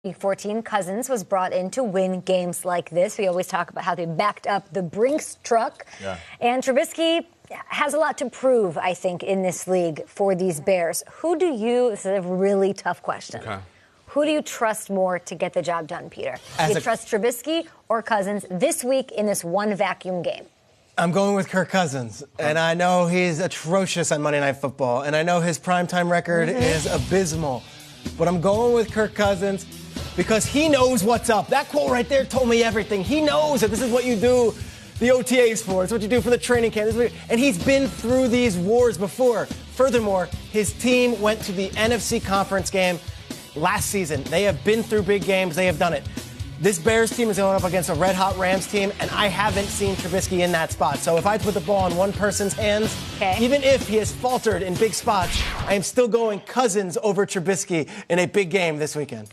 Week 14, Cousins was brought in to win games like this. We always talk about how they backed up the Brinks truck. Yeah. And Trubisky has a lot to prove, I think, in this league for these Bears. This is a really tough question. Okay. Who do you trust more to get the job done, Peter? Do you trust Trubisky or Cousins this week in this one vacuum game? I'm going with Kirk Cousins, and I know he's atrocious on Monday Night Football, and I know his primetime record is abysmal. But I'm going with Kirk Cousins because he knows what's up. That quote right there told me everything. He knows that this is what you do the OTAs for. It's what you do for the training camp. And he's been through these wars before. Furthermore, his team went to the NFC Conference game last season. They have been through big games. They have done it. This Bears team is going up against a red-hot Rams team, and I haven't seen Trubisky in that spot. So if I put the ball in one person's hands, even if he has faltered in big spots, I am still going Cousins over Trubisky in a big game this weekend.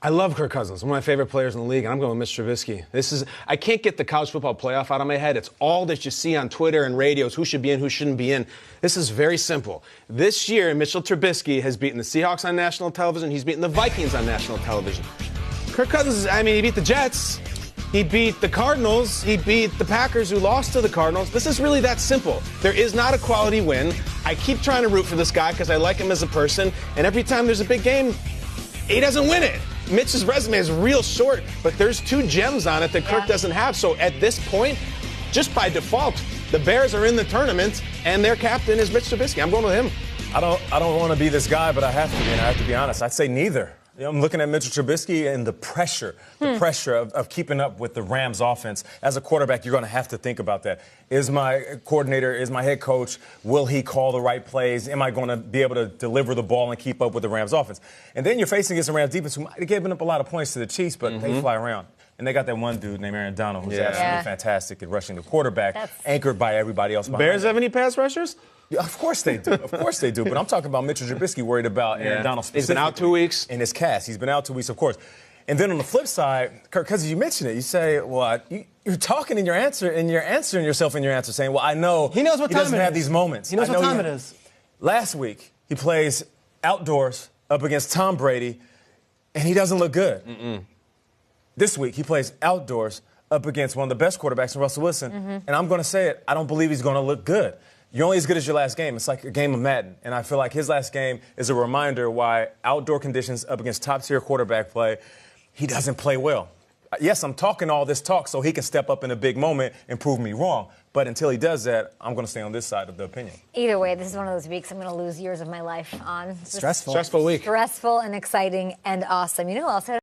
I love Kirk Cousins, one of my favorite players in the league, and I'm going with Mitch Trubisky. I can't get the college football playoff out of my head. It's all that you see on Twitter and radios, who should be in, who shouldn't be in. This is very simple. This year, Mitchell Trubisky has beaten the Seahawks on national television. He's beaten the Vikings on national television. Kirk Cousins, he beat the Jets. He beat the Cardinals. He beat the Packers, who lost to the Cardinals. This is really that simple. There is not a quality win. I keep trying to root for this guy because I like him as a person, and every time there's a big game, he doesn't win it. Mitch's resume is real short, but there's two gems on it that Kirk doesn't have. So at this point, just by default, the Bears are in the tournament, and their captain is Mitch Trubisky. I'm going with him. I don't want to be this guy, but I have to be, and I have to be honest. I'd say neither. I'm looking at Mitchell Trubisky and the pressure of keeping up with the Rams offense. As a quarterback, you're going to have to think about that. Is my coordinator, is my head coach, will he call the right plays? Am I going to be able to deliver the ball and keep up with the Rams offense? And then you're facing against the Rams defense, who might have given up a lot of points to the Chiefs, but they fly around. And they got that one dude named Aaron Donald, who's absolutely fantastic at rushing the quarterback, anchored by everybody else behind Bears have any pass rushers? Yeah, of course they do. Of course they do. But I'm talking about Mitchell Trubisky worried about Aaron Donald specifically. He's been out 2 weeks. In his cast. He's been out 2 weeks, of course. And then on the flip side, Kirk Cousins, you mentioned it. You say, well, you're talking in your answer, and you're answering yourself in your answer, saying, well, I know he knows what time doesn't have these moments. He knows what time it is. Last week, he plays outdoors up against Tom Brady, and he doesn't look good. This week, he plays outdoors up against one of the best quarterbacks in Russell Wilson. And I'm going to say it, I don't believe he's going to look good. You're only as good as your last game. It's like a game of Madden. And I feel like his last game is a reminder why outdoor conditions up against top-tier quarterback play, he doesn't play well. Yes, I'm talking all this talk so he can step up in a big moment and prove me wrong. But until he does that, I'm going to stay on this side of the opinion. Either way, this is one of those weeks I'm going to lose years of my life on. Stressful. Stressful week. Stressful and exciting and awesome. You know who else had